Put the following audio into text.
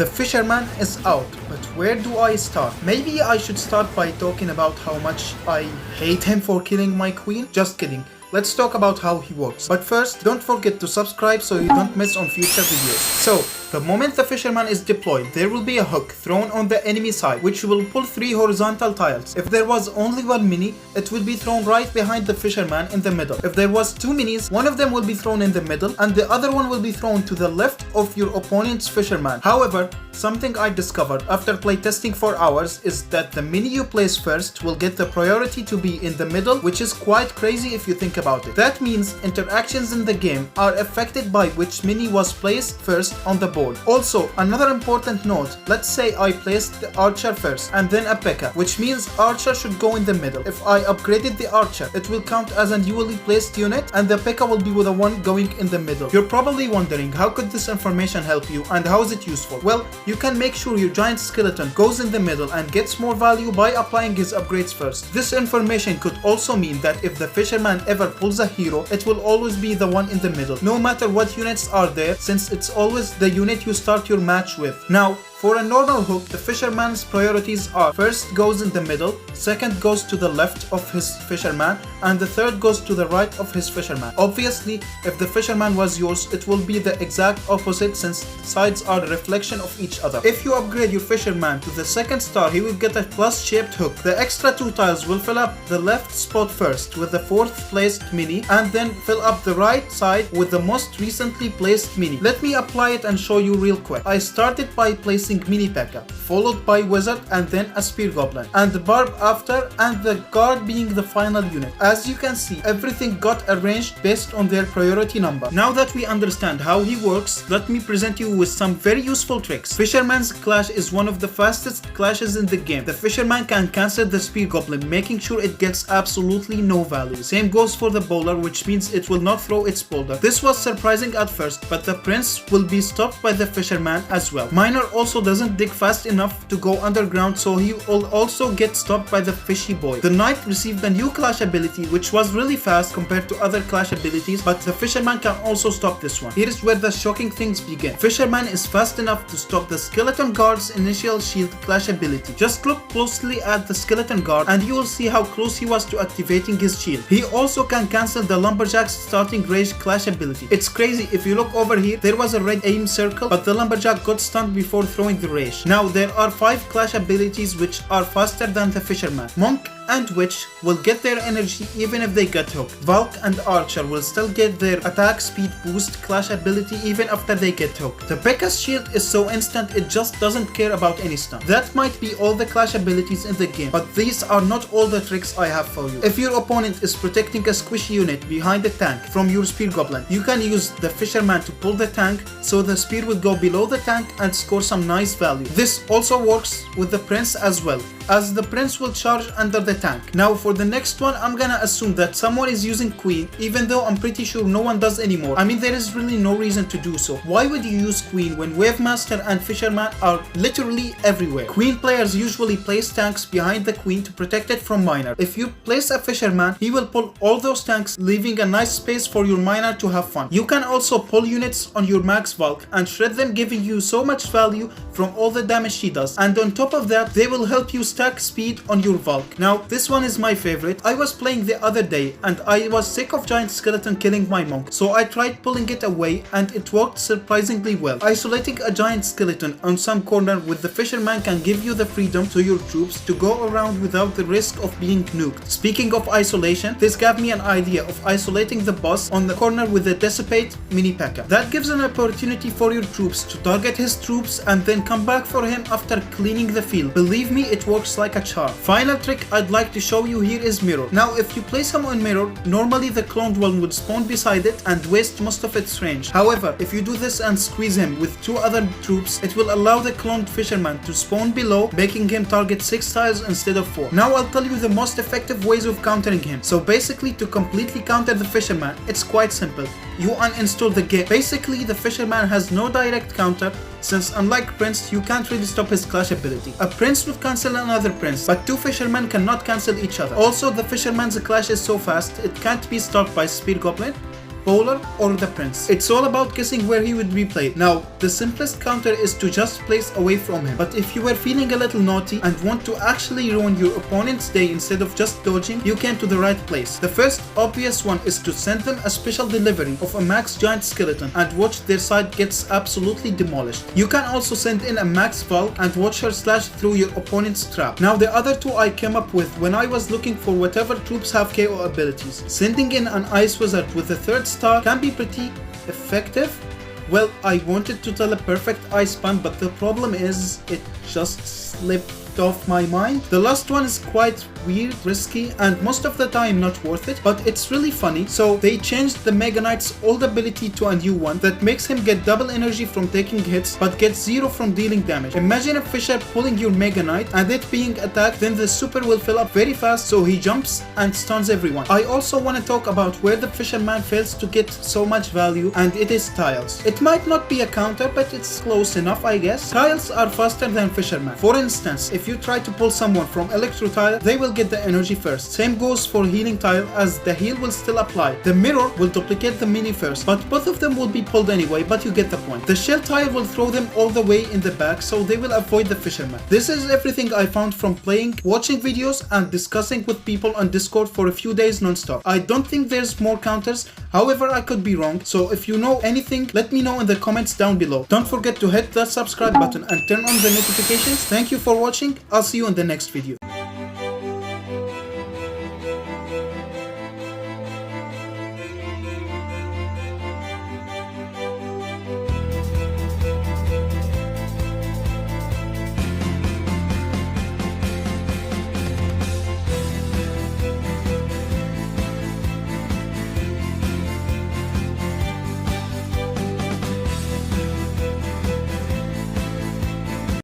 The Fisherman is out, but where do I start? Maybe I should start by talking about how much I hate him for killing my queen. Just kidding. Let's talk about how he works. But first, don't forget to subscribe so you don't miss on future videos. So, the moment the Fisherman is deployed, there will be a hook thrown on the enemy side, which will pull 3 horizontal tiles. If there was only 1 mini, it will be thrown right behind the Fisherman in the middle. If there was 2 minis, one of them will be thrown in the middle, and the other one will be thrown to the left of your opponent's Fisherman. However, something I discovered after playtesting for hours is that the mini you place first will get the priority to be in the middle, which is quite crazy if you think about it. That means interactions in the game are affected by which mini was placed first on the board. Also, another important note, let's say I placed the archer first and then a P.E.K.K.A, which means archer should go in the middle. If I upgraded the archer, it will count as a newly placed unit and the P.E.K.K.A will be with the one going in the middle. You're probably wondering, how could this information help you and how is it useful? Well, you can make sure your giant skeleton goes in the middle and gets more value by applying his upgrades first. This information could also mean that if the Fisherman ever pulls a hero, it will always be the one in the middle, no matter what units are there, since it's always the unit you start your match with. Now, for a normal hook, the Fisherman's priorities are: first goes in the middle, second goes to the left of his Fisherman, and the third goes to the right of his Fisherman. Obviously, if the Fisherman was yours, it will be the exact opposite since sides are a reflection of each other. If you upgrade your Fisherman to the second star, he will get a plus-shaped hook. The extra 2 tiles will fill up the left spot first with the 4th placed mini, and then fill up the right side with the most recently placed mini. Let me apply it and show you real quick. I started by placing mini P.E.K.K.A, followed by wizard and then a spear goblin, and the barb after, and the guard being the final unit. As you can see, everything got arranged based on their priority number. Now that we understand how he works, let me present you with some very useful tricks. Fisherman's Clash is one of the fastest clashes in the game. The Fisherman can cancel the spear goblin, making sure it gets absolutely no value. Same goes for the bowler, which means it will not throw its boulder. This was surprising at first, but the prince will be stopped by the Fisherman as well. Miner also doesn't dig fast enough to go underground, so he will also get stopped by the fishy boy. The knight received a new clash ability which was really fast compared to other clash abilities, but the Fisherman can also stop this one. Here is where the shocking things begin. Fisherman is fast enough to stop the skeleton guard's initial shield clash ability. Just look closely at the skeleton guard and you will see how close he was to activating his shield. He also can cancel the lumberjack's starting rage clash ability. It's crazy, if you look over here, there was a red aim circle, but the lumberjack got stunned before throwing the rage. Now there are 5 clash abilities which are faster than the Fisherman. Monk and Witch will get their energy even if they get hooked. Valk and Archer will still get their attack speed boost clash ability even after they get hooked. The P.E.K.K.A's shield is so instant it just doesn't care about any stun. That might be all the clash abilities in the game, but these are not all the tricks I have for you. If your opponent is protecting a squishy unit behind the tank from your spear goblin, you can use the Fisherman to pull the tank so the spear will go below the tank and score some nice value. This also works with the prince as well, as the prince will charge under the tank. Now for the next one, I'm gonna assume that someone is using queen, even though I'm pretty sure no one does anymore. I mean, there is really no reason to do so. Why would you use queen when wave master and Fisherman are literally everywhere? Queen players usually place tanks behind the queen to protect it from miner. If you place a Fisherman, he will pull all those tanks, leaving a nice space for your miner to have fun. You can also pull units on your max Valk and shred them, giving you so much value from all the damage she does, and on top of that, they will help you stack speed on your Valk. Now this one is my favorite. I was playing the other day and I was sick of giant skeleton killing my monk, so I tried pulling it away and it worked surprisingly well. Isolating a giant skeleton on some corner with the Fisherman can give you the freedom to your troops to go around without the risk of being nuked. Speaking of isolation, this gave me an idea of isolating the boss on the corner with the Dissipate mini P.E.K.K.A. That gives an opportunity for your troops to target his troops and then come back for him after cleaning the field. Believe me, it works like a charm. Final trick I'd like to show you here is mirror. Now if you place him on mirror, normally the cloned one would spawn beside it and waste most of its range. However, if you do this and squeeze him with 2 other troops, it will allow the cloned Fisherman to spawn below, making him target 6 tiles instead of 4. Now I'll tell you the most effective ways of countering him. So basically, to completely counter the Fisherman, it's quite simple. You uninstall the game. Basically, the Fisherman has no direct counter, since unlike Prince, you can't really stop his clash ability. A Prince would cancel another Prince, but 2 Fishermen cannot cancel each other. Also, the Fisherman's clash is so fast, it can't be stopped by Spear Goblin, bowler, or the prince. It's all about guessing where he would be played. Now, the simplest counter is to just place away from him, but if you were feeling a little naughty and want to actually ruin your opponent's day instead of just dodging, you came to the right place. The first obvious one is to send them a special delivery of a max giant skeleton and watch their side gets absolutely demolished. You can also send in a max Val and watch her slash through your opponent's trap. Now the other two I came up with when I was looking for whatever troops have KO abilities. Sending in an ice wizard with a 3rd star can be pretty effective. Well, I wanted to tell a perfect ice spam, but the problem is it just slipped off my mind. The last one is quite weird, risky, and most of the time not worth it, but it's really funny. So they changed the Mega Knight's old ability to a new one that makes him get double energy from taking hits but gets 0 from dealing damage. Imagine a fisher pulling your Mega Knight and it being attacked, then the super will fill up very fast so he jumps and stuns everyone. I also want to talk about where the fisherman fails to get so much value, and it is tiles. It might not be a counter, but it's close enough, I guess. Tiles are faster than fisherman. For instance, if you try to pull someone from electro tile, they will get the energy first. Same goes for healing tile, as the heal will still apply. The mirror will duplicate the mini first, but both of them will be pulled anyway, but you get the point. The shell tile will throw them all the way in the back, so they will avoid the fisherman. This is everything I found from playing, watching videos, and discussing with people on Discord for a few days non-stop. I don't think there's more counters, however I could be wrong, so if you know anything, let me know in the comments down below. Don't forget to hit that subscribe button and turn on the notifications. Thank you for watching. I'll see you in the next video.